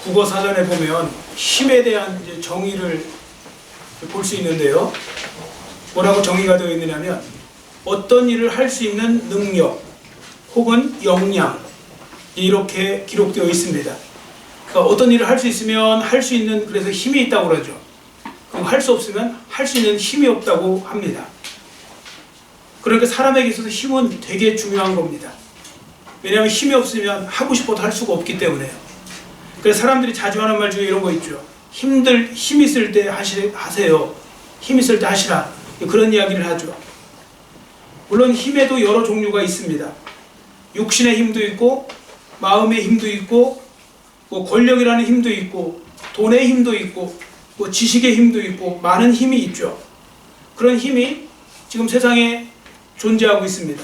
국어사전에 보면 힘에 대한 이제 정의를 볼 수 있는데요. 뭐라고 정의가 되어 있느냐면 어떤 일을 할 수 있는 능력 혹은 역량 이렇게 기록되어 있습니다. 그러니까 어떤 일을 할 수 있으면 할 수 있는 그래서 힘이 있다고 그러죠. 그리고 할 수 없으면 할 수 있는 힘이 없다고 합니다. 그러니까 사람에게 있어서 힘은 되게 중요한 겁니다. 왜냐하면 힘이 없으면 하고 싶어도 할 수가 없기 때문에요. 그래서 사람들이 자주 하는 말 중에 이런 거 있죠. 힘 있을 때 하세요. 힘 있을 때 하시라. 그런 이야기를 하죠. 물론 힘에도 여러 종류가 있습니다. 육신의 힘도 있고 마음의 힘도 있고 뭐 권력이라는 힘도 있고 돈의 힘도 있고 뭐 지식의 힘도 있고 많은 힘이 있죠. 그런 힘이 지금 세상에 존재하고 있습니다.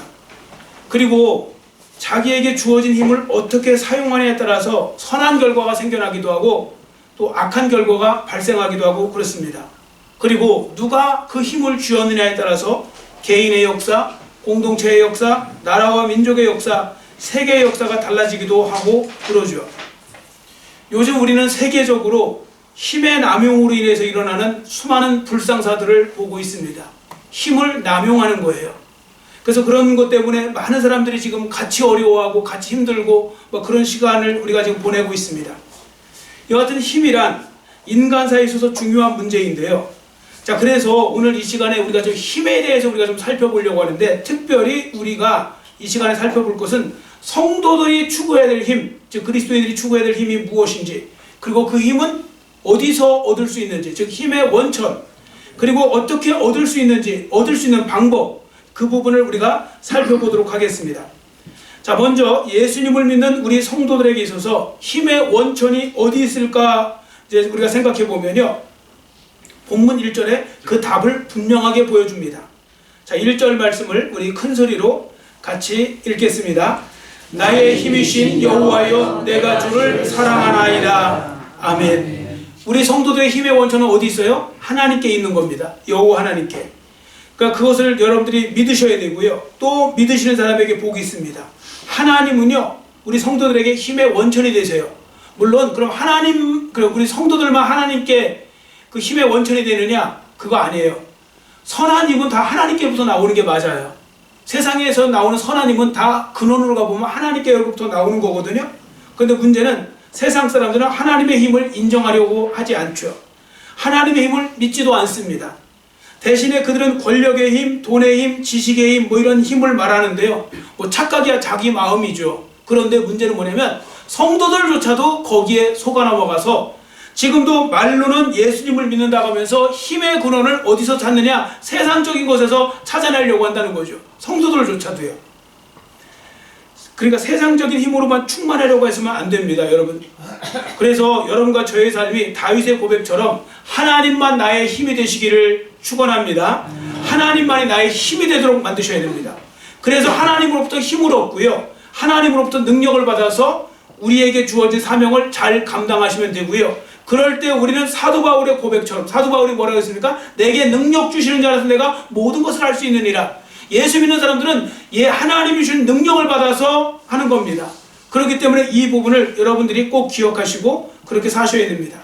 그리고 자기에게 주어진 힘을 어떻게 사용하느냐에 따라서 선한 결과가 생겨나기도 하고 또 악한 결과가 발생하기도 하고 그렇습니다. 그리고 누가 그 힘을 쥐었느냐에 따라서 개인의 역사, 공동체의 역사, 나라와 민족의 역사, 세계의 역사가 달라지기도 하고 그러죠. 요즘 우리는 세계적으로 힘의 남용으로 인해서 일어나는 수많은 불상사들을 보고 있습니다. 힘을 남용하는 거예요. 그래서 그런 것 때문에 많은 사람들이 지금 같이 어려워하고 같이 힘들고 뭐 그런 시간을 우리가 지금 보내고 있습니다. 여하튼 힘이란 인간사에 있어서 중요한 문제인데요. 자, 그래서 오늘 이 시간에 우리가 좀 힘에 대해서 우리가 좀 살펴보려고 하는데, 특별히 우리가 이 시간에 살펴볼 것은 성도들이 추구해야 될 힘, 즉 그리스도인들이 추구해야 될 힘이 무엇인지, 그리고 그 힘은 어디서 얻을 수 있는지, 즉 힘의 원천, 그리고 어떻게 얻을 수 있는지, 얻을 수 있는 방법, 그 부분을 우리가 살펴보도록 하겠습니다. 자, 먼저 예수님을 믿는 우리 성도들에게 있어서 힘의 원천이 어디 있을까 이제 우리가 생각해 보면요, 본문 1절에 그 답을 분명하게 보여줍니다. 자, 1절 말씀을 우리 큰 소리로 같이 읽겠습니다. 나의 힘이신 여호와여, 내가 주를 사랑하나이다. 아멘. 우리 성도들의 힘의 원천은 어디 있어요? 하나님께 있는 겁니다. 여호와 하나님께. 그러니까 그것을 여러분들이 믿으셔야 되고요. 또 믿으시는 사람에게 복이 있습니다. 하나님은요, 우리 성도들에게 힘의 원천이 되세요. 물론 그럼 우리 성도들만 하나님께 그 힘의 원천이 되느냐? 그거 아니에요. 선한 힘은 다 하나님께부터 나오는 게 맞아요. 세상에서 나오는 선한 힘은 다 근원으로 가보면 하나님께로부터 나오는 거거든요. 그런데 문제는 세상 사람들은 하나님의 힘을 인정하려고 하지 않죠. 하나님의 힘을 믿지도 않습니다. 대신에 그들은 권력의 힘, 돈의 힘, 지식의 힘, 뭐 이런 힘을 말하는데요. 뭐 착각이야 자기 마음이죠. 그런데 문제는 뭐냐면 성도들조차도 거기에 속아 넘어가서 지금도 말로는 예수님을 믿는다고 하면서 힘의 근원을 어디서 찾느냐? 세상적인 것에서 찾아내려고 한다는 거죠. 성도들조차도요. 그러니까 세상적인 힘으로만 충만하려고 했으면 안 됩니다, 여러분. 그래서 여러분과 저의 삶이 다윗의 고백처럼 하나님만 나의 힘이 되시기를 축원합니다. 하나님만이 나의 힘이 되도록 만드셔야 됩니다. 그래서 하나님으로부터 힘을 얻고요, 하나님으로부터 능력을 받아서 우리에게 주어진 사명을 잘 감당하시면 되고요. 그럴 때 우리는 사도 바울의 고백처럼, 사도 바울이 뭐라고 했습니까? 내게 능력 주시는 자라서 내가 모든 것을 할 수 있느니라. 예수 믿는 사람들은 하나님이 주신 능력을 받아서 하는 겁니다. 그렇기 때문에 이 부분을 여러분들이 꼭 기억하시고 그렇게 사셔야 됩니다.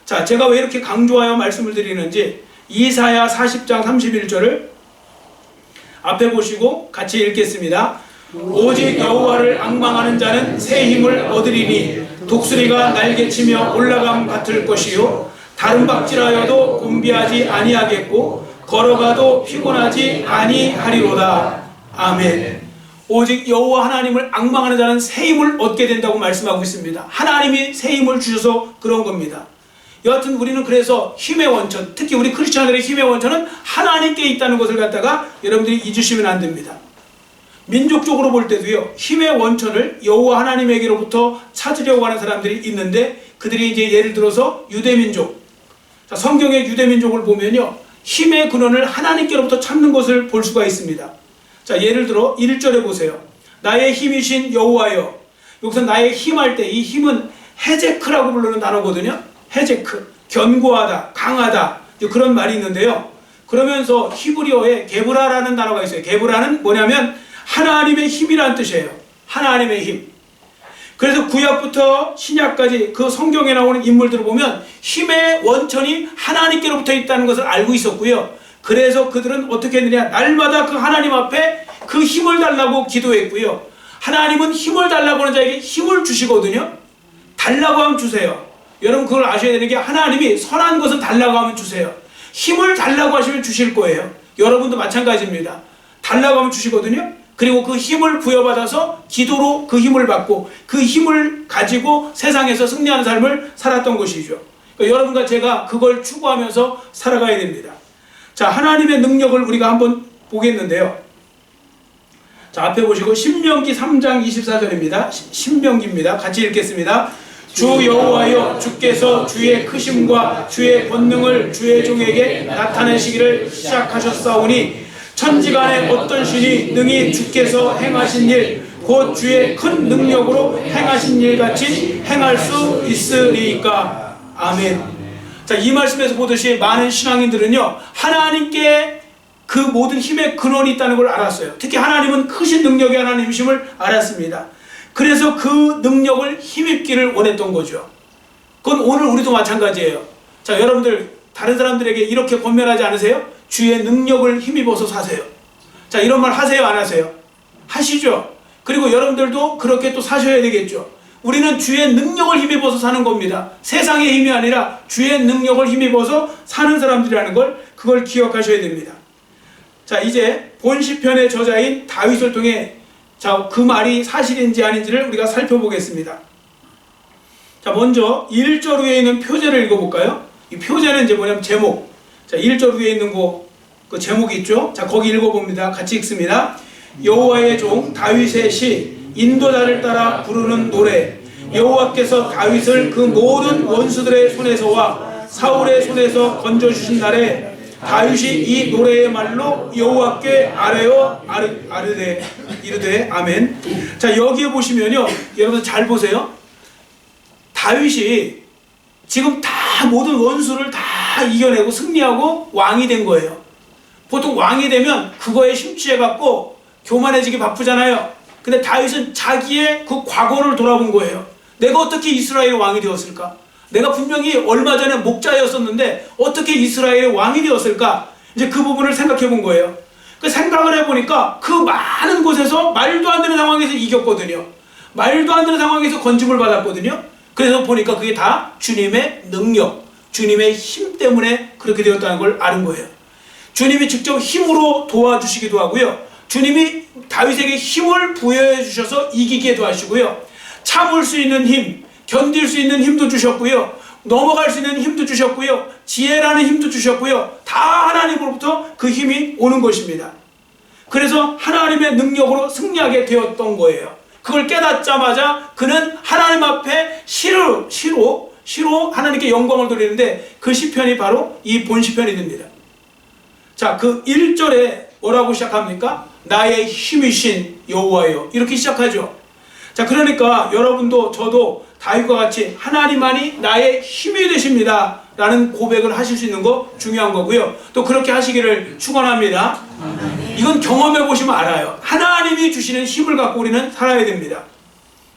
자, 제가 왜 이렇게 강조하여 말씀을 드리는지 이사야 40장 31절을 앞에 보시고 같이 읽겠습니다. 오직 여호와를 앙망하는 자는 새 힘을 얻으리니 독수리가 날개치며 올라감 같을 것이요 다른 박질하여도 곤비하지 아니하겠고 걸어가도 피곤하지 아니하리로다. 아멘. 오직 여호와 하나님을 앙망하는 자는 새 힘을 얻게 된다고 말씀하고 있습니다. 하나님이 새 힘을 주셔서 그런 겁니다. 여하튼 우리는 그래서 힘의 원천, 특히 우리 크리스천들의 힘의 원천은 하나님께 있다는 것을 갖다가 여러분들이 잊으시면 안 됩니다. 민족적으로 볼 때도요, 힘의 원천을 여호와 하나님에게로부터 찾으려고 하는 사람들이 있는데, 그들이 이제 예를 들어서 유대민족, 자, 성경의 유대민족을 보면요, 힘의 근원을 하나님께로부터 찾는 것을 볼 수가 있습니다. 자, 예를 들어 1절에 보세요. 나의 힘이신 여호와여. 여기서 나의 힘 할 때 이 힘은 헤제크라고 부르는 단어거든요. 헤제크, 견고하다, 강하다, 그런 말이 있는데요. 그러면서 히브리어에 게브라라는 단어가 있어요. 게브라는 뭐냐면 하나님의 힘이라는 뜻이에요. 하나님의 힘. 그래서 구약부터 신약까지 그 성경에 나오는 인물들을 보면 힘의 원천이 하나님께로부터 있다는 것을 알고 있었고요. 그래서 그들은 어떻게 했느냐, 날마다 그 하나님 앞에 그 힘을 달라고 기도했고요. 하나님은 힘을 달라고 하는 자에게 힘을 주시거든요. 달라고 하면 주세요. 여러분 그걸 아셔야 되는 게, 하나님이 선한 것은 달라고 하면 주세요. 힘을 달라고 하시면 주실 거예요. 여러분도 마찬가지입니다. 달라고 하면 주시거든요. 그리고 그 힘을 부여받아서 기도로 그 힘을 받고 그 힘을 가지고 세상에서 승리하는 삶을 살았던 것이죠. 그러니까 여러분과 제가 그걸 추구하면서 살아가야 됩니다. 자, 하나님의 능력을 우리가 한번 보겠는데요. 자, 앞에 보시고 신명기 3장 24절입니다. 신명기입니다. 같이 읽겠습니다. 주 여호와여, 주께서 주의 크심과 주의 권능을 주의 종에게 나타내시기를 시작하셨사오니 천지간에 어떤 신이 능히 주께서 행하신 일, 곧 주의 큰 능력으로 행하신 일 같이 행할 수 있으리이까. 아멘. 자, 이 말씀에서 보듯이 많은 신앙인들은요, 하나님께 그 모든 힘의 근원이 있다는 걸 알았어요. 특히 하나님은 크신 능력의 하나님이심을 알았습니다. 그래서 그 능력을 힘입기를 원했던 거죠. 그건 오늘 우리도 마찬가지예요. 자, 여러분들 다른 사람들에게 이렇게 권면하지 않으세요? 주의 능력을 힘입어서 사세요. 자, 이런 말 하세요, 안 하세요? 하시죠. 그리고 여러분들도 그렇게 또 사셔야 되겠죠. 우리는 주의 능력을 힘입어서 사는 겁니다. 세상의 힘이 아니라 주의 능력을 힘입어서 사는 사람들이라는 걸, 그걸 기억하셔야 됩니다. 자, 이제 본 시편의 저자인 다윗을 통해 자, 그 말이 사실인지 아닌지를 우리가 살펴보겠습니다. 자, 먼저 1절 위에 있는 표제를 읽어볼까요? 이 표제는 이제 뭐냐면 제목. 자, 1절 위에 있는 그 제목이 있죠? 자, 거기 읽어봅니다. 같이 읽습니다. 여호와의 종 다윗의 시, 인도자를 따라 부르는 노래. 여호와께서 다윗을 그 모든 원수들의 손에서와 사울의 손에서 건져주신 날에 다윗이 이 노래의 말로 여호와께 아뢰어 이르되 아멘. 자, 여기에 보시면요, 여러분 잘 보세요. 다윗이 지금 다 모든 원수를 다 이겨내고 승리하고 왕이 된 거예요. 보통 왕이 되면 그거에 심취해 갖고 교만해지기 바쁘잖아요. 근데 다윗은 자기의 그 과거를 돌아본 거예요. 내가 어떻게 이스라엘의 왕이 되었을까? 내가 분명히 얼마 전에 목자였었는데 어떻게 이스라엘의 왕이 되었을까? 이제 그 부분을 생각해 본 거예요. 그 생각을 해보니까 그 많은 곳에서 말도 안 되는 상황에서 이겼거든요. 말도 안 되는 상황에서 건짐을 받았거든요. 그래서 보니까 그게 다 주님의 능력, 주님의 힘 때문에 그렇게 되었다는 걸 아는 거예요. 주님이 직접 힘으로 도와주시기도 하고요. 주님이 다윗에게 힘을 부여해 주셔서 이기게도 하시고요. 참을 수 있는 힘, 견딜 수 있는 힘도 주셨고요. 넘어갈 수 있는 힘도 주셨고요. 지혜라는 힘도 주셨고요. 다 하나님으로부터 그 힘이 오는 것입니다. 그래서 하나님의 능력으로 승리하게 되었던 거예요. 그걸 깨닫자마자 그는 하나님 앞에 시로 하나님께 영광을 돌리는데 그 시편이 바로 이 본시편이 됩니다. 자, 그 1절에 뭐라고 시작합니까? 나의 힘이신 여호와여, 이렇게 시작하죠. 자, 그러니까 여러분도 저도 다윗과 같이 하나님만이 나의 힘이 되십니다 라는 고백을 하실 수 있는 거 중요한 거고요. 또 그렇게 하시기를 축원합니다. 이건 경험해 보시면 알아요. 하나님이 주시는 힘을 갖고 우리는 살아야 됩니다.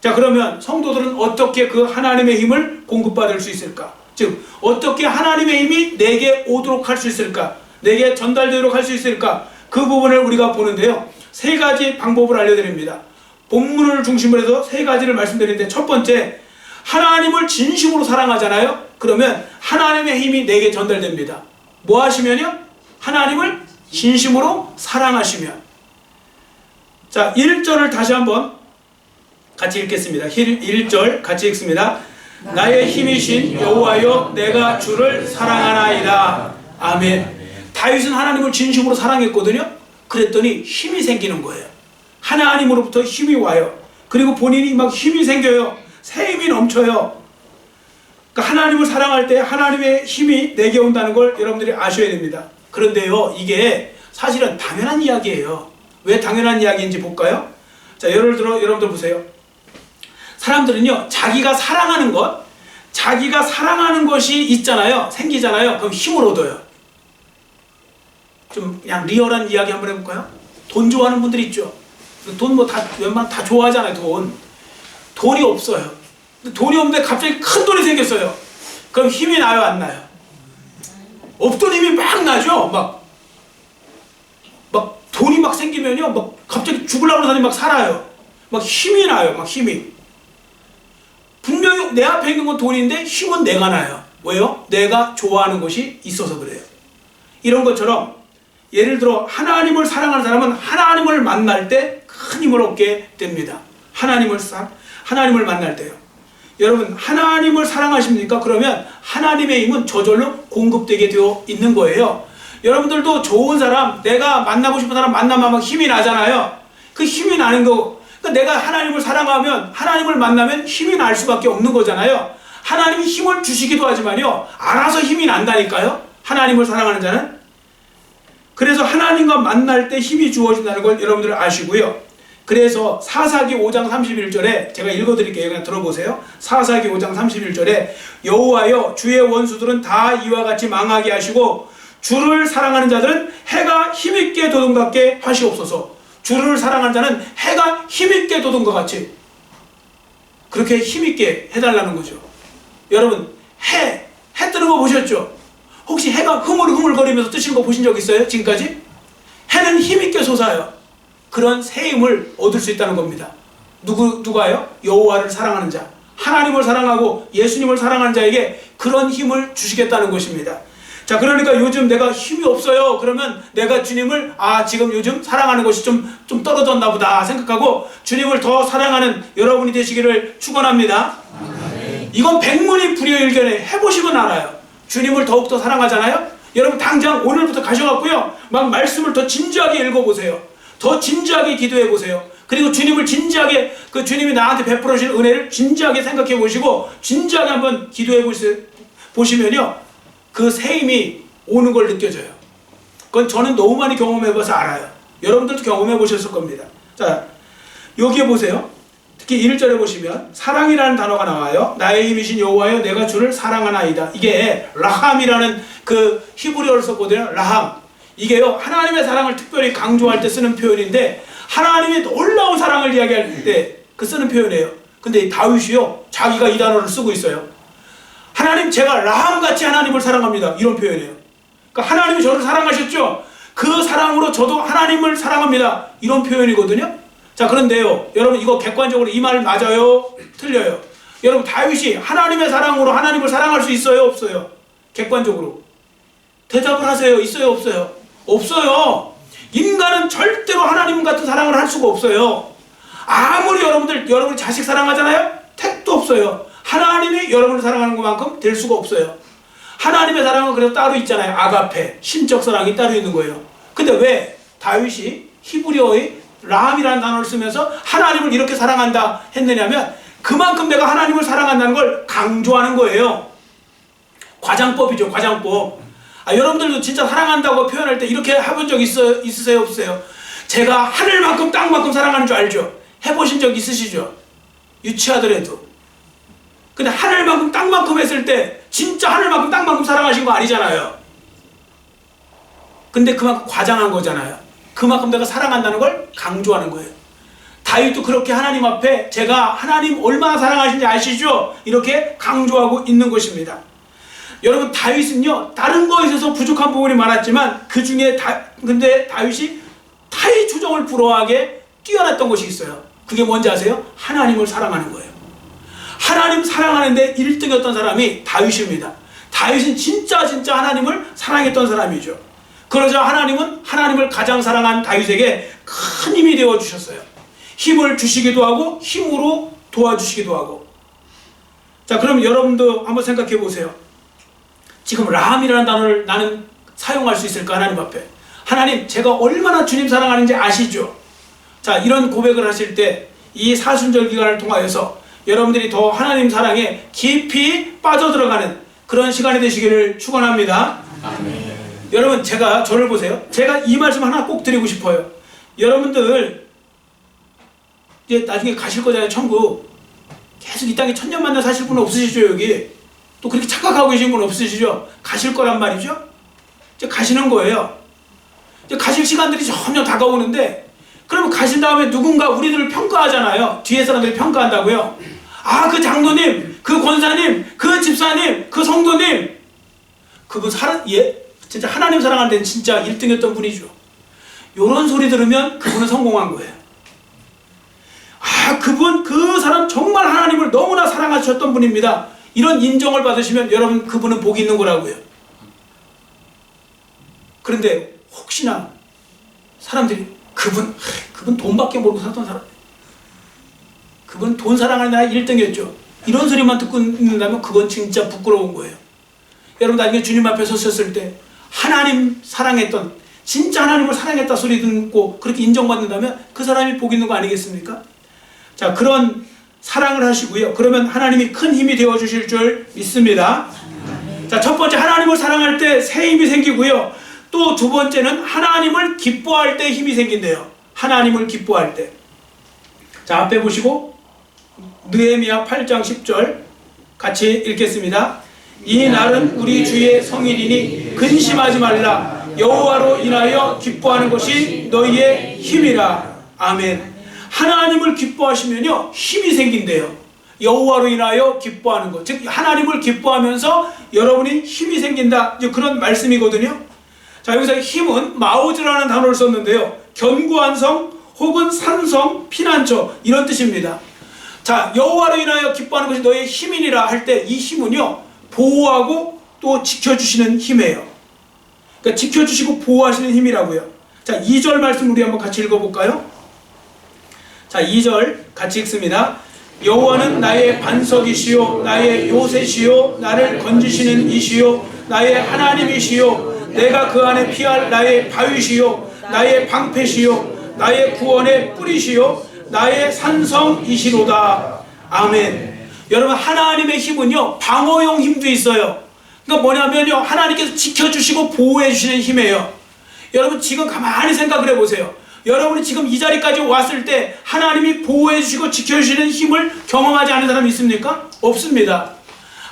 자, 그러면 성도들은 어떻게 그 하나님의 힘을 공급받을 수 있을까? 즉 어떻게 하나님의 힘이 내게 오도록 할 수 있을까? 내게 전달되도록 할 수 있을까? 그 부분을 우리가 보는데요, 세 가지 방법을 알려드립니다. 본문을 중심으로 해서 세 가지를 말씀드리는데, 첫 번째, 하나님을 진심으로 사랑하잖아요. 그러면 하나님의 힘이 내게 전달됩니다. 뭐 하시면요? 하나님을 진심으로 사랑하시면. 자, 1절을 다시 한번 같이 읽겠습니다. 1절 같이 읽습니다. 나의 힘이신 여호와여, 내가 주를 사랑하나이다. 아멘. 다윗은 하나님을 진심으로 사랑했거든요. 그랬더니 힘이 생기는 거예요. 하나님으로부터 힘이 와요. 그리고 본인이 막 힘이 생겨요. 새 힘이 넘쳐요. 그러니까 하나님을 사랑할 때 하나님의 힘이 내게 온다는 걸 여러분들이 아셔야 됩니다. 그런데요, 이게 사실은 당연한 이야기예요. 왜 당연한 이야기인지 볼까요? 자, 예를 들어 여러분들 보세요. 사람들은요, 자기가 사랑하는 것이 있잖아요. 생기잖아요. 그럼 힘을 얻어요. 좀 그냥 리얼한 이야기 한번 해볼까요? 돈 좋아하는 분들 있죠. 돈 뭐 다 웬만하면 다 좋아하잖아요. 돈. 돈이 없어요. 돈이 없는데 갑자기 큰 돈이 생겼어요. 그럼 힘이 나요, 안 나요? 없던 힘이 막 나죠. 막 돈이 막 생기면요, 막 갑자기 죽으려고 하더니 막 살아요. 막 힘이 나요, 막 힘이. 분명히 내 앞에 있는 건 돈인데 힘은 내가 나요. 왜요? 내가 좋아하는 것이 있어서 그래요. 이런 것처럼 예를 들어 하나님을 사랑하는 사람은 하나님을 만날 때 큰 힘을 얻게 됩니다. 하나님을 만날 때요. 여러분, 하나님을 사랑하십니까? 그러면 하나님의 힘은 저절로 공급되게 되어 있는 거예요. 여러분들도 좋은 사람, 내가 만나고 싶은 사람 만나면 막 힘이 나잖아요. 그 힘이 나는 거, 그러니까 내가 하나님을 사랑하면, 하나님을 만나면 힘이 날 수밖에 없는 거잖아요. 하나님이 힘을 주시기도 하지만요, 알아서 힘이 난다니까요. 하나님을 사랑하는 자는. 그래서 하나님과 만날 때 힘이 주어진다는 걸 여러분들 아시고요. 그래서 사사기 5장 31절에 제가 읽어드릴게요. 그냥 들어보세요. 사사기 5장 31절에 여호와여, 주의 원수들은 다 이와 같이 망하게 하시고 주를 사랑하는 자들은 해가 힘있게 돋은 것 같게 하시옵소서. 주를 사랑하는 자는 해가 힘있게 돋은 것 같이 그렇게 힘있게 해달라는 거죠. 여러분, 해 뜨는 거 보셨죠? 혹시 해가 흐물흐물거리면서 뜨시는 거 보신 적 있어요? 지금까지? 해는 힘있게 솟아요. 그런 새 힘을 얻을 수 있다는 겁니다. 누가요? 여호와를 사랑하는 자, 하나님을 사랑하고 예수님을 사랑하는 자에게 그런 힘을 주시겠다는 것입니다. 자, 그러니까 요즘 내가 힘이 없어요. 그러면 내가 주님을 지금 요즘 사랑하는 것이 좀 떨어졌나 보다 생각하고 주님을 더 사랑하는 여러분이 되시기를 축원합니다. 이건 백문이 불여일견에 해보시면 알아요. 주님을 더욱더 사랑하잖아요. 여러분 당장 오늘부터 가셔갖고요, 막 말씀을 더 진지하게 읽어보세요. 더 진지하게 기도해 보세요. 그리고 주님을 진지하게, 그 주님이 나한테 베풀어 주신 은혜를 진지하게 생각해 보시고 진지하게 한번 기도해 보시면요, 그 새 힘이 오는 걸 느껴져요. 그건 저는 너무 많이 경험해 봐서 알아요. 여러분들도 경험해 보셨을 겁니다. 자, 여기에 보세요. 특히 1절에 보시면 사랑이라는 단어가 나와요. 나의 힘이신 여호와여, 내가 주를 사랑하나이다. 이게 라함이라는 그 히브리어를 썼거든요. 라함. 이게요, 하나님의 사랑을 특별히 강조할 때 쓰는 표현인데, 하나님의 놀라운 사랑을 이야기할 때 그 쓰는 표현이에요. 근데 다윗이요, 자기가 이 단어를 쓰고 있어요. 하나님, 제가 라함같이 하나님을 사랑합니다. 이런 표현이에요. 그러니까 하나님이 저를 사랑하셨죠? 그 사랑으로 저도 하나님을 사랑합니다. 이런 표현이거든요. 자, 그런데요, 여러분 이거 객관적으로 이 말 맞아요? 틀려요? 여러분, 다윗이 하나님의 사랑으로 하나님을 사랑할 수 있어요? 없어요? 객관적으로 대답을 하세요. 있어요? 없어요? 없어요. 인간은 절대로 하나님 같은 사랑을 할 수가 없어요. 아무리 여러분이 자식 사랑하잖아요? 택도 없어요. 하나님이 여러분을 사랑하는 것만큼 될 수가 없어요. 하나님의 사랑은 그래서 따로 있잖아요. 아가페, 신적 사랑이 따로 있는 거예요. 근데 왜 다윗이 히브리어의 라함이라는 단어를 쓰면서 하나님을 이렇게 사랑한다 했느냐면, 그만큼 내가 하나님을 사랑한다는 걸 강조하는 거예요. 과장법이죠, 과장법. 여러분들도 진짜 사랑한다고 표현할 때 이렇게 해본 적 있으세요? 없으세요? 제가 하늘만큼 땅만큼 사랑하는 줄 알죠? 해보신 적 있으시죠? 유치하더라도. 근데 하늘만큼 땅만큼 했을 때 진짜 하늘만큼 땅만큼 사랑하신 거 아니잖아요. 근데 그만큼 과장한 거잖아요. 그만큼 내가 사랑한다는 걸 강조하는 거예요. 다윗도 그렇게 하나님 앞에 제가 하나님 얼마나 사랑하신지 아시죠? 이렇게 강조하고 있는 것입니다. 여러분, 다윗은요, 다른 거에 있어서 부족한 부분이 많았지만 그 중에 근데 다윗이 타의 추종을 불허하게 뛰어났던 것이 있어요. 그게 뭔지 아세요? 하나님을 사랑하는 거예요. 하나님 사랑하는데 1등이었던 사람이 다윗입니다. 다윗은 진짜 하나님을 사랑했던 사람이죠. 그러자 하나님은 하나님을 가장 사랑한 다윗에게 큰 힘이 되어 주셨어요. 힘을 주시기도 하고 힘으로 도와주시기도 하고. 자, 그럼 여러분도 한번 생각해 보세요. 지금 라함이라는 단어를 나는 사용할 수 있을까? 하나님 앞에. 하나님, 제가 얼마나 주님 사랑하는지 아시죠? 자, 이런 고백을 하실 때 이 사순절 기간을 통하여서 여러분들이 더 하나님 사랑에 깊이 빠져들어가는 그런 시간이 되시기를 축원합니다. 아멘. 여러분, 저를 보세요. 제가 이 말씀 하나 꼭 드리고 싶어요. 여러분들 이제 나중에 가실 거잖아요, 천국. 계속 이 땅에 천년만년 사실 분 없으시죠? 여기 또 그렇게 착각하고 계신 분 없으시죠? 가실 거란 말이죠. 이제 가시는 거예요. 이제 가실 시간들이 점점 다가오는데, 그러면 가신 다음에 누군가 우리들을 평가하잖아요. 뒤에 사람들이 평가한다고요. 아, 그 장로님, 그 권사님, 그 집사님, 그 성도님, 그분 진짜 하나님 사랑하는 데는 진짜 1등이었던 분이죠. 요런 소리 들으면 그분은 성공한 거예요. 아, 그 사람 정말 하나님을 너무나 사랑하셨던 분입니다. 이런 인정을 받으시면 여러분, 그분은 복이 있는 거라고요. 그런데 혹시나 사람들이 그분 돈밖에 모르고 살던 사람, 그분 돈 사랑하는 나라 1등이었죠. 이런 소리만 듣고 있는다면 그건 진짜 부끄러운 거예요. 여러분, 나중에 주님 앞에 섰을 때 하나님 사랑했던, 진짜 하나님을 사랑했다 소리 듣고 그렇게 인정받는다면 그 사람이 복 있는 거 아니겠습니까? 자, 그런 사랑을 하시고요. 그러면 하나님이 큰 힘이 되어주실 줄 믿습니다. 자, 첫 번째, 하나님을 사랑할 때 새 힘이 생기고요. 또 두 번째는 하나님을 기뻐할 때 힘이 생긴대요. 하나님을 기뻐할 때. 자, 앞에 보시고 느헤미야 8장 10절 같이 읽겠습니다. 이 날은 우리 주의 성일이니 근심하지 말라. 여호와로 인하여 기뻐하는 것이 너희의 힘이라. 아멘. 하나님을 기뻐하시면요, 힘이 생긴대요. 여호와로 인하여 기뻐하는 것, 즉 하나님을 기뻐하면서 여러분이 힘이 생긴다, 그런 말씀이거든요. 자, 여기서 힘은 마오즈라는 단어를 썼는데요, 견고한 성 혹은 산성, 피난처, 이런 뜻입니다. 자, 여호와로 인하여 기뻐하는 것이 너의 힘이니라 할 때 이 힘은요, 보호하고 또 지켜주시는 힘이에요. 그러니까 지켜주시고 보호하시는 힘이라고요. 자, 2절 말씀 우리 한번 같이 읽어볼까요? 자, 2절 같이 읽습니다. 여호와는 나의 반석이시요 나의 요새시요 나를 건지시는 이시요 나의 하나님이시요 내가 그 안에 피할 나의 바위시요 나의 방패시요 나의 구원의 뿌리시요 나의 산성이시로다. 아멘. 여러분, 하나님의 힘은요, 방어용 힘도 있어요. 그러니까 뭐냐면요, 하나님께서 지켜주시고 보호해주시는 힘이에요. 여러분, 지금 가만히 생각을 해보세요. 여러분이 지금 이 자리까지 왔을 때 하나님이 보호해주시고 지켜주시는 힘을 경험하지 않은 사람이 있습니까? 없습니다.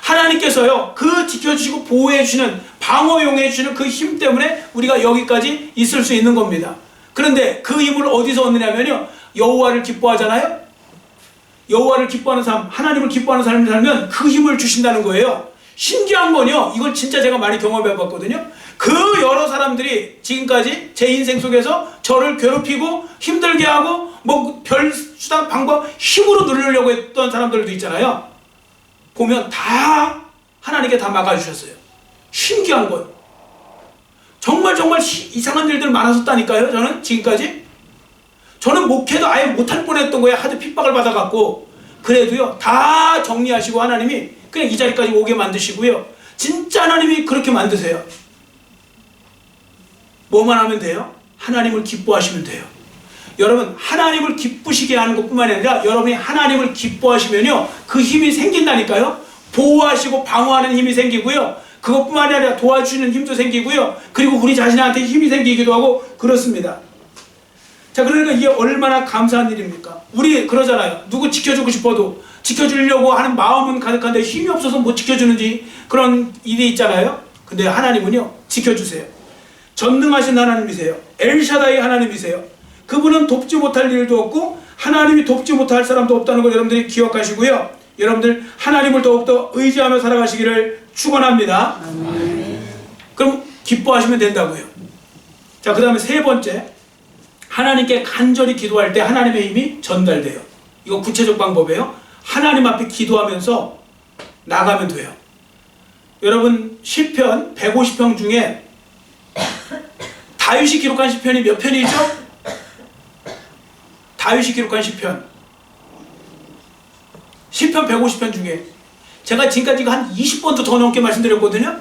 하나님께서요, 그 지켜주시고 보호해주시는, 방어용해주시는 그 힘 때문에 우리가 여기까지 있을 수 있는 겁니다. 그런데 그 힘을 어디서 얻느냐면요, 여호와를 기뻐하잖아요. 여호와를 기뻐하는 삶, 하나님을 기뻐하는 삶을 살면 그 힘을 주신다는 거예요. 신기한 건요, 이걸 진짜 제가 많이 경험해 봤거든요. 그 여러 사람들이 지금까지 제 인생 속에서 저를 괴롭히고 힘들게 하고 뭐 별 수단 방법 힘으로 누르려고 했던 사람들도 있잖아요. 보면 다 하나님께 다 막아주셨어요. 신기한 거예요. 정말 이상한 일들 많았었다니까요. 저는 지금까지 저는 목회도 아예 못할 뻔했던 거예요. 하도 핍박을 받아갖고. 그래도요, 다 정리하시고 하나님이 그냥 이 자리까지 오게 만드시고요, 진짜 하나님이 그렇게 만드세요. 뭐만 하면 돼요? 하나님을 기뻐하시면 돼요. 여러분, 하나님을 기쁘시게 하는 것뿐만 아니라 여러분이 하나님을 기뻐하시면요, 그 힘이 생긴다니까요. 보호하시고 방어하는 힘이 생기고요, 그것뿐만 아니라 도와주시는 힘도 생기고요, 그리고 우리 자신한테 힘이 생기기도 하고 그렇습니다. 자, 그러니까 이게 얼마나 감사한 일입니까? 우리 그러잖아요. 누구 지켜주고 싶어도 지켜주려고 하는 마음은 가득한데 힘이 없어서 못 지켜주는지 그런 일이 있잖아요. 근데 하나님은요, 지켜주세요. 전능하신 하나님이세요. 엘샤다이 하나님이세요. 그분은 돕지 못할 일도 없고 하나님이 돕지 못할 사람도 없다는 걸 여러분들이 기억하시고요, 여러분들 하나님을 더욱더 의지하며 살아가시기를 축원합니다. 그럼 기뻐하시면 된다고요. 자, 그 다음에 세 번째, 하나님께 간절히 기도할 때 하나님의 힘이 전달돼요. 이거 구체적 방법이에요. 하나님 앞에 기도하면서 나가면 돼요. 여러분, 시편 150편 중에 다윗이 기록한 시편이 몇 편이죠? 다윗이 기록한 시편 150편 중에 제가 지금까지 한 20번도 더 넘게 말씀드렸거든요.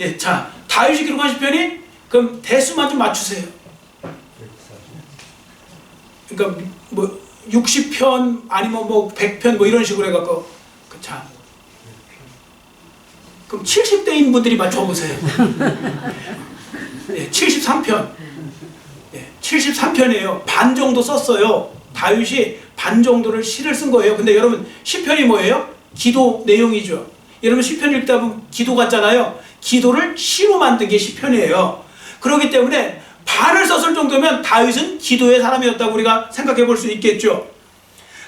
예, 자, 다윗이 기록한 시편이, 그럼 대수만 좀 맞추세요. 그러니까 뭐 60편 아니면 뭐 100편 뭐 이런 식으로 해갖고, 자, 그럼 70대인 분들이 맞춰보세요. 예, 73편. 예, 73편이에요. 반 정도 썼어요. 다윗이 반 정도를 시를 쓴 거예요. 근데 여러분, 시편이 뭐예요? 기도 내용이죠. 여러분, 시편 읽다 보면 기도 같잖아요. 기도를 시로 만든 게 시편이에요. 그렇기 때문에 반을 썼을 정도면 다윗은 기도의 사람이었다고 우리가 생각해 볼 수 있겠죠.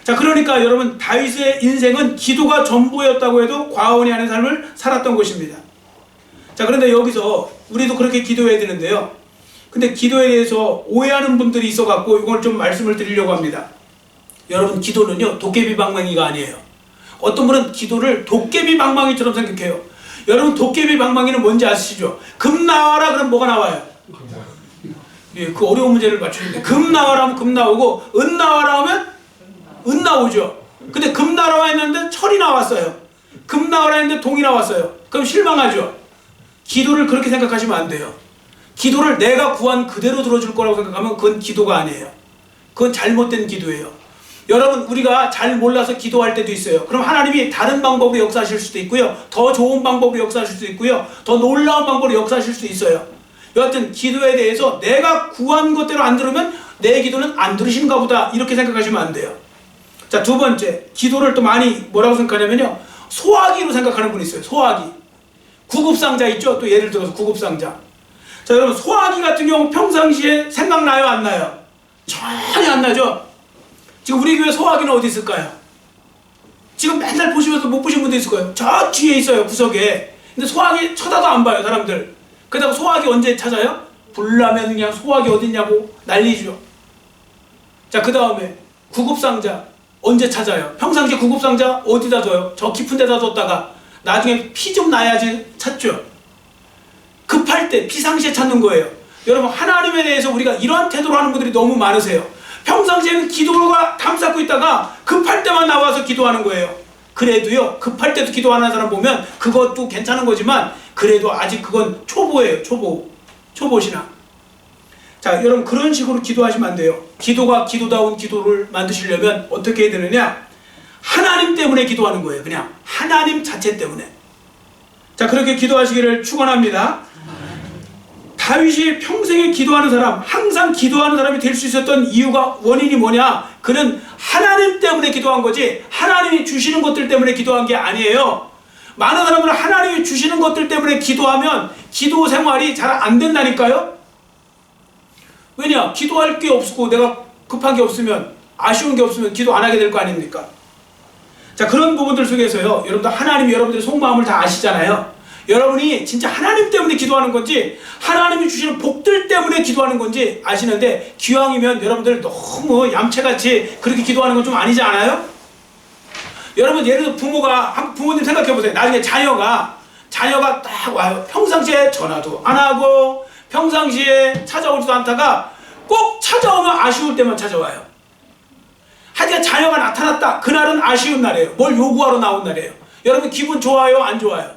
자, 그러니까 여러분, 다윗의 인생은 기도가 전부였다고 해도 과언이 아닌 삶을 살았던 것입니다. 자, 그런데 여기서 우리도 그렇게 기도해야 되는데요. 근데 기도에 대해서 오해하는 분들이 있어갖고 이걸 좀 말씀을 드리려고 합니다. 여러분, 기도는요, 도깨비 방망이가 아니에요. 어떤 분은 기도를 도깨비 방망이처럼 생각해요. 여러분, 도깨비 방망이는 뭔지 아시죠? 금 나와라 그럼 뭐가 나와요? 예, 그 어려운 문제를 맞추는데 금 나와라 하면 금 나오고 은 나와라 하면 은 나오죠. 근데 금 나와라 했는데 철이 나왔어요. 금 나와라 했는데 동이 나왔어요. 그럼 실망하죠. 기도를 그렇게 생각하시면 안 돼요. 기도를 내가 구한 그대로 들어줄 거라고 생각하면 그건 기도가 아니에요. 그건 잘못된 기도예요. 여러분, 우리가 잘 몰라서 기도할 때도 있어요. 그럼 하나님이 다른 방법으로 역사하실 수도 있고요. 더 좋은 방법으로 역사하실 수도 있고요. 더 놀라운 방법으로 역사하실 수도 있어요. 여하튼 기도에 대해서 내가 구한 것대로 안 들으면 내 기도는 안 들으신가 보다 이렇게 생각하시면 안 돼요. 자, 두 번째, 기도를 또 많이 뭐라고 생각하냐면요, 소화기로 생각하는 분이 있어요. 소화기. 구급상자 있죠? 또 예를 들어서 구급상자. 자, 여러분, 소화기 같은 경우 평상시에 생각나요, 안 나요? 전혀 안 나죠? 지금 우리 교회 소화기는 어디 있을까요? 지금 맨날 보시면서 못 보신 분도 있을 거예요. 저 뒤에 있어요, 구석에. 근데 소화기 쳐다도 안 봐요, 사람들. 그러다가 소화기 언제 찾아요? 불나면 그냥 소화기 어딨냐고 난리죠. 자, 그 다음에 구급상자 언제 찾아요? 평상시에 구급상자 어디다 둬요? 저 깊은 데다 뒀다가 나중에 피 좀 나야지 찾죠. 급할 때 비상시에 찾는 거예요. 여러분, 하나님에 대해서 우리가 이러한 태도로 하는 분들이 너무 많으세요. 평상시에는 기도가 담쌓고 있다가 급할 때만 나와서 기도하는 거예요. 그래도요, 급할 때도 기도하는 사람 보면 그것도 괜찮은 거지만 그래도 아직 그건 초보예요. 초보신앙. 자, 여러분, 그런 식으로 기도하시면 안 돼요. 기도가 기도다운 기도를 만드시려면 어떻게 해야 되느냐? 하나님 때문에 기도하는 거예요. 그냥 하나님 자체 때문에. 자, 그렇게 기도하시기를 축원합니다. 다윗이 평생에 기도하는 사람, 항상 기도하는 사람이 될 수 있었던 이유가, 원인이 뭐냐? 그는 하나님 때문에 기도한 거지 하나님이 주시는 것들 때문에 기도한 게 아니에요. 많은 사람들은 하나님이 주시는 것들 때문에 기도하면 기도 생활이 잘 안 된다니까요. 왜냐? 기도할 게 없고 내가 급한 게 없으면, 아쉬운 게 없으면 기도 안 하게 될 거 아닙니까? 자, 그런 부분들 속에서요, 여러분들 하나님이 여러분들의 속마음을 다 아시잖아요. 여러분이 진짜 하나님 때문에 기도하는 건지 하나님이 주시는 복들 때문에 기도하는 건지 아시는데, 기왕이면 여러분들 너무 얌체같이 그렇게 기도하는 건 좀 아니지 않아요? 여러분, 예를 들어 부모님 생각해 보세요. 나중에 자녀가 딱 와요. 평상시에 전화도 안 하고 평상시에 찾아오지도 않다가 꼭 찾아오면 아쉬울 때만 찾아와요. 하여간 자녀가 나타났다. 그날은 아쉬운 날이에요. 뭘 요구하러 나온 날이에요. 여러분, 기분 좋아요, 안 좋아요?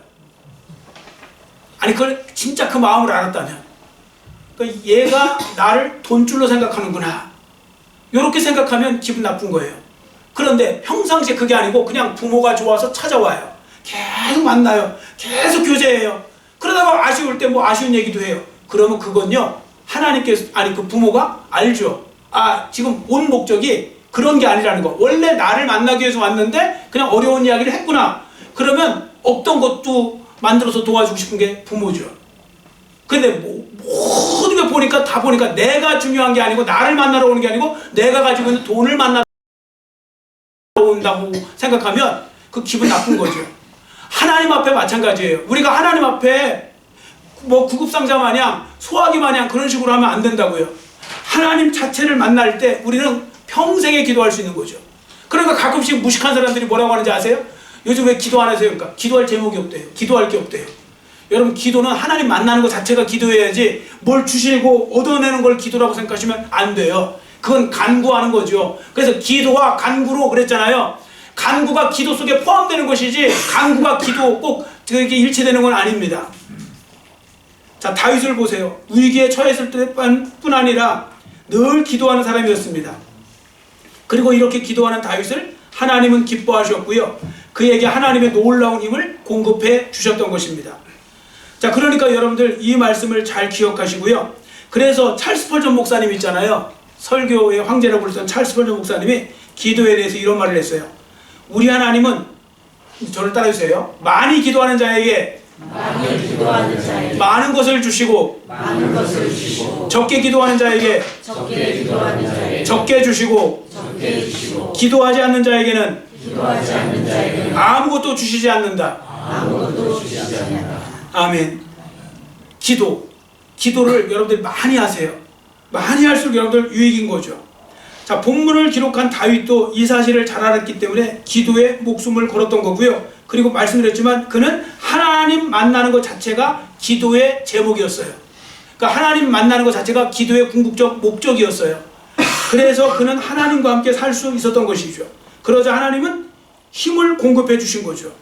아니, 그걸 진짜 그 마음을 알았다면, 그러니까 얘가 나를 돈줄로 생각하는구나, 이렇게 생각하면 기분 나쁜 거예요. 그런데 평상시에 그게 아니고 그냥 부모가 좋아서 찾아와요. 계속 만나요. 계속 교제해요. 그러다가 아쉬울 때 뭐 아쉬운 얘기도 해요. 그러면 그건요, 하나님께서, 아니 그 부모가 알죠. 아, 지금 온 목적이 그런 게 아니라는 거. 원래 나를 만나기 위해서 왔는데 그냥 어려운 이야기를 했구나. 그러면 없던 것도 만들어서 도와주고 싶은 게 부모죠. 근데 모든 게 보니까 다 보니까 내가 중요한 게 아니고, 나를 만나러 오는 게 아니고 내가 가지고 있는 돈을 만나러 온다고 생각하면 그 기분 나쁜 거죠. 하나님 앞에 마찬가지예요. 우리가 하나님 앞에 뭐 구급상자 마냥, 소화기 마냥 그런 식으로 하면 안 된다고요. 하나님 자체를 만날 때 우리는 평생에 기도할 수 있는 거죠. 그러니까 가끔씩 무식한 사람들이 뭐라고 하는지 아세요? 요즘 왜 기도 안 하세요? 그러니까 기도할 제목이 없대요. 기도할 게 없대요. 여러분, 기도는 하나님 만나는 것 자체가 기도해야지 뭘 주시고 얻어내는 걸 기도라고 생각하시면 안 돼요. 그건 간구하는 거죠. 그래서 기도와 간구로 그랬잖아요. 간구가 기도 속에 포함되는 것이지 간구가 기도 꼭 이렇게 일치되는 건 아닙니다. 자, 다윗을 보세요. 위기에 처했을 때뿐 아니라 늘 기도하는 사람이었습니다. 그리고 이렇게 기도하는 다윗을 하나님은 기뻐하셨고요, 그에게 하나님의 놀라운 힘을 공급해 주셨던 것입니다. 자, 그러니까 여러분들 이 말씀을 잘 기억하시고요. 그래서 찰스 스펄전 목사님 있잖아요. 설교의 황제라고 불렸던 찰스 스펄전 목사님이 기도에 대해서 이런 말을 했어요. 우리 하나님은, 저를 따라주세요, 많이 기도하는 자에게 많이 기도하는 자에게 많은 것을 주시고 많은 것을 주시고 적게 기도하는 자에게 적게 기도하는 자에게 적게 주시고 적게 주시고 기도하지 않는 자에게는 기도하지 않는 자에게는 아무것도 주시지 않는다. 아무것도 주시지 않는다. 아멘. 기도를 여러분들이 많이 하세요. 많이 할수록 여러분들 유익인 거죠. 자, 본문을 기록한 다윗도 이 사실을 잘 알았기 때문에 기도에 목숨을 걸었던 거고요. 그리고 말씀드렸지만 그는 하나님 만나는 것 자체가 기도의 제목이었어요. 그러니까 하나님 만나는 것 자체가 기도의 궁극적 목적이었어요. 그래서 그는 하나님과 함께 살 수 있었던 것이죠. 그러자 하나님은 힘을 공급해 주신 거죠.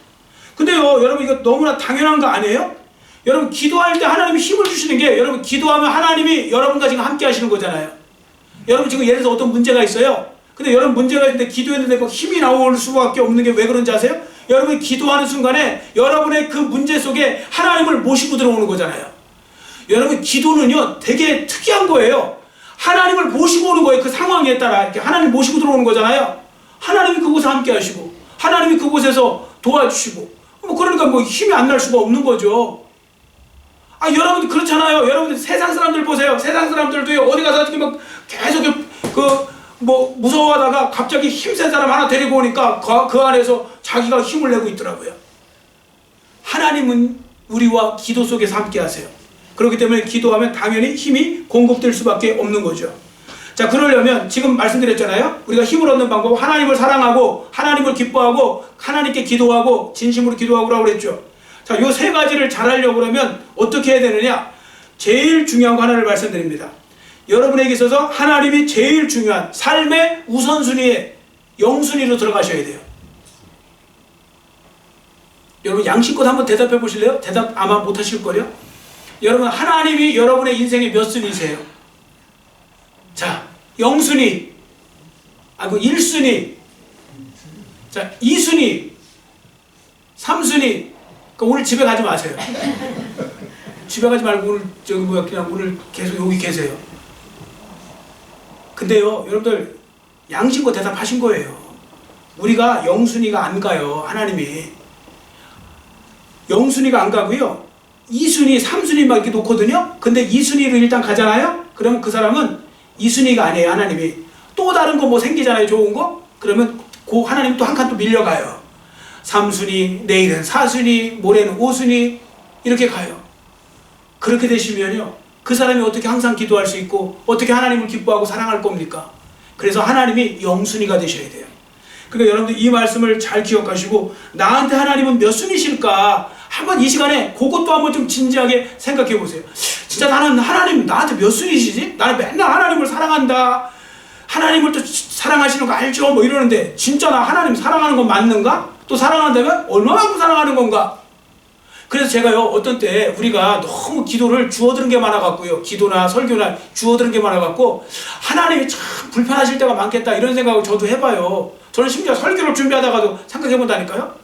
근데요, 여러분 이거 너무나 당연한 거 아니에요? 여러분 기도할 때 하나님이 힘을 주시는 게, 여러분 기도하면 하나님이 여러분과 지금 함께 하시는 거잖아요. 여러분 지금 예를 들어서 어떤 문제가 있어요. 근데 여러분 문제가 있는데 기도했는데 막 힘이 나올 수밖에 없는 게 왜 그런지 아세요? 여러분이 기도하는 순간에 여러분의 그 문제 속에 하나님을 모시고 들어오는 거잖아요. 여러분 기도는요 되게 특이한 거예요. 하나님을 모시고 오는 거예요. 그 상황에 따라 이렇게 하나님 모시고 들어오는 거잖아요. 하나님이 그곳에 함께 하시고 하나님이 그곳에서 도와주시고, 그러니까 힘이 안 날 수가 없는 거죠. 여러분들 그렇잖아요. 여러분들 세상 사람들 보세요. 세상 사람들도 어디 가서 어떻게 막 계속 무서워하다가 갑자기 힘센 사람 하나 데리고 오니까 그 안에서 자기가 힘을 내고 있더라고요. 하나님은 우리와 기도 속에서 함께 하세요. 그렇기 때문에 기도하면 당연히 힘이 공급될 수밖에 없는 거죠. 자, 그러려면 지금 말씀드렸잖아요. 우리가 힘을 얻는 방법, 하나님을 사랑하고 하나님을 기뻐하고 하나님께 기도하고 진심으로 기도하고라고 그랬죠. 자, 요 세 가지를 잘하려고 그러면 어떻게 해야 되느냐? 제일 중요한 거 하나를 말씀드립니다. 여러분에게 있어서 하나님이 제일 중요한 삶의 우선순위에 영순위로 들어가셔야 돼요. 여러분 양심껏 한번 대답해 보실래요? 대답 아마 못 하실 거예요. 여러분 하나님이 여러분의 인생의 몇 순위세요? 자, 0순위, 1순위, 자, 2순위, 3순위. 그러니까 오늘 집에 가지 마세요. 집에 가지 말고 오늘 그냥 오늘 계속 여기 계세요. 근데요, 여러분들 양심껏 대답하신 거예요. 우리가 0순위가 안 가요. 하나님이 0순위가 안 가고요. 2순위, 3순위 막 이렇게 놓거든요. 근데 2순위로 일단 가잖아요. 그러면 그 사람은 2순위가 아니에요. 하나님이 또 다른 거 생기잖아요. 좋은 거. 그러면 그 하나님 또 한 칸 또 밀려가요. 3순위, 내일은 4순위, 모레는 5순위 이렇게 가요. 그렇게 되시면요, 그 사람이 어떻게 항상 기도할 수 있고 어떻게 하나님을 기뻐하고 사랑할 겁니까? 그래서 하나님이 0순위가 되셔야 돼요. 그러니까 여러분들 이 말씀을 잘 기억하시고, 나한테 하나님은 몇 순위실까? 한번 이 시간에 그것도 한번 좀 진지하게 생각해 보세요. 진짜 나는 하나님 나한테 몇 순위시지? 나는 맨날 하나님을 사랑한다, 하나님을 또 사랑하시는 거 알죠? 이러는데 진짜 나 하나님 사랑하는 건 맞는가? 또 사랑한다면 얼마만큼 사랑하는 건가? 그래서 제가요, 어떤 때 우리가 너무 기도를 주워들은 게 많아갖고요, 기도나 설교나 주워들은 게 많아갖고 하나님이 참 불편하실 때가 많겠다 이런 생각을 저도 해봐요. 저는 심지어 설교를 준비하다가도 생각해본다니까요.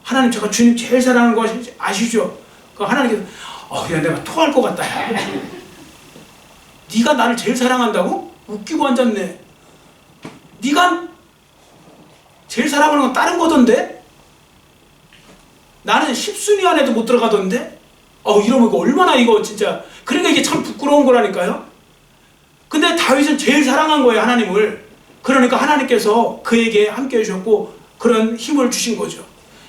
하나님, 제가 주님 제일 사랑하는 거 아시죠? 하나님께서 야, 내가 토할 것 같다. 네가 나를 제일 사랑한다고? 웃기고 앉았네. 네가 제일 사랑하는 건 다른 거던데? 나는 10순위 안에도 못 들어가던데? 이러면 이거 얼마나 이거 진짜. 그러니까 이게 참 부끄러운 거라니까요. 근데 다윗은 제일 사랑한 거예요, 하나님을. 그러니까 하나님께서 그에게 함께 해주셨고 그런 힘을 주신 거죠.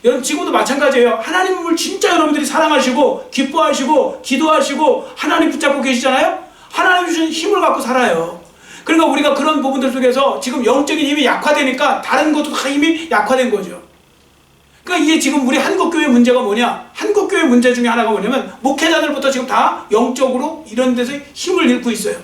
여러분 지금도 마찬가지예요. 하나님을 진짜 여러분들이 사랑하시고 기뻐하시고 기도하시고 하나님 붙잡고 계시잖아요. 하나님 주신 힘을 갖고 살아요. 그러니까 우리가 그런 부분들 속에서 지금 영적인 힘이 약화되니까 다른 것도 다 힘이 약화된 거죠. 그러니까 이게 지금 우리 한국교회 문제가 뭐냐? 한국교회 문제 중에 하나가 뭐냐면 목회자들부터 지금 다 영적으로 이런 데서 힘을 잃고 있어요.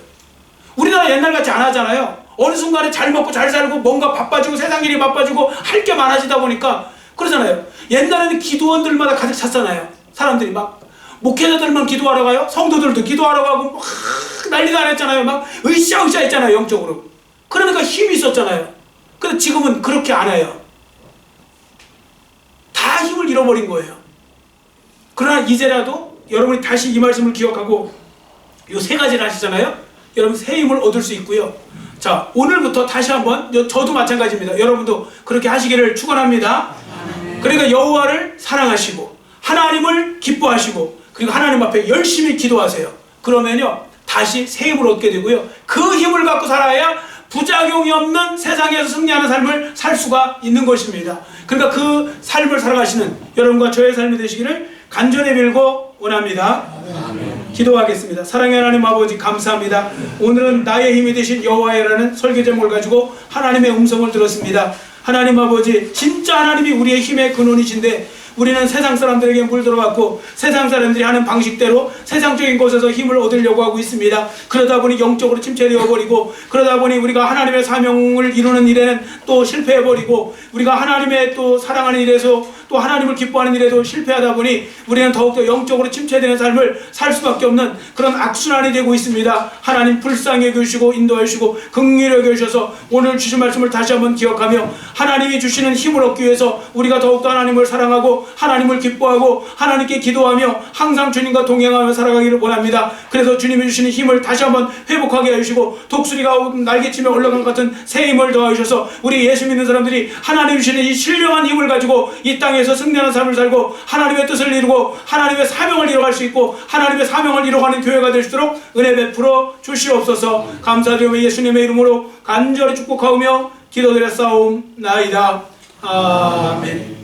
우리나라 옛날같이 안 하잖아요. 어느 순간에 잘 먹고 잘 살고 뭔가 바빠지고 세상 일이 바빠지고 할 게 많아지다 보니까 그러잖아요. 옛날에는 기도원들마다 가득 찼잖아요. 사람들이 막 목회자들만 기도하러 가요. 성도들도 기도하러 가고 막 난리도 안 했잖아요. 막 으쌰으쌰 했잖아요, 영적으로. 그러니까 힘이 있었잖아요. 근데 지금은 그렇게 안 해요. 다 힘을 잃어버린 거예요. 그러나 이제라도 여러분이 다시 이 말씀을 기억하고 이 세 가지를 하시잖아요. 여러분 새 힘을 얻을 수 있고요. 자, 오늘부터 다시 한번, 저도 마찬가지입니다. 여러분도 그렇게 하시기를 축원합니다. 그러니까 여호와를 사랑하시고 하나님을 기뻐하시고 그리고 하나님 앞에 열심히 기도하세요. 그러면요 다시 새 힘을 얻게 되고요, 그 힘을 갖고 살아야 부작용이 없는 세상에서 승리하는 삶을 살 수가 있는 것입니다. 그러니까 그 삶을 살아가시는 여러분과 저의 삶이 되시기를 간절히 빌고 원합니다. 아멘. 기도하겠습니다. 사랑의 하나님 아버지, 감사합니다. 오늘은 나의 힘이 되신 여호와여라는 설교 제목을 가지고 하나님의 음성을 들었습니다. 하나님 아버지, 진짜 하나님이 우리의 힘의 근원이신데 우리는 세상 사람들에게 물들어갔고 세상 사람들이 하는 방식대로 세상적인 곳에서 힘을 얻으려고 하고 있습니다. 그러다 보니 영적으로 침체되어 버리고, 그러다 보니 우리가 하나님의 사명을 이루는 일에는 또 실패해 버리고, 우리가 하나님의 또 사랑하는 일에서 또 하나님을 기뻐하는 일에도 실패하다 보니 우리는 더욱더 영적으로 침체되는 삶을 살 수밖에 없는 그런 악순환이 되고 있습니다. 하나님 불쌍히 여겨주시고 인도해 주시고 긍휼히 여겨주셔서 오늘 주신 말씀을 다시 한번 기억하며 하나님이 주시는 힘을 얻기 위해서 우리가 더욱더 하나님을 사랑하고 하나님을 기뻐하고 하나님께 기도하며 항상 주님과 동행하며 살아가기를 원합니다. 그래서 주님이 주시는 힘을 다시 한번 회복하게 해주시고 독수리가 날개치며 올라간 것 같은 새 힘을 더하여 주셔서 우리 예수 믿는 사람들이 하나님 주시는 이 신령한 힘을 가지고 이 땅에서 승리하는 삶을 살고 하나님의 뜻을 이루고 하나님의 사명을 이뤄갈 수 있고 하나님의 사명을 이뤄가는 교회가 될 수 있도록 은혜 베풀어 주시옵소서. 감사드리며 예수님의 이름으로 간절히 축복하오며 기도드렸사옵나이다. 아멘.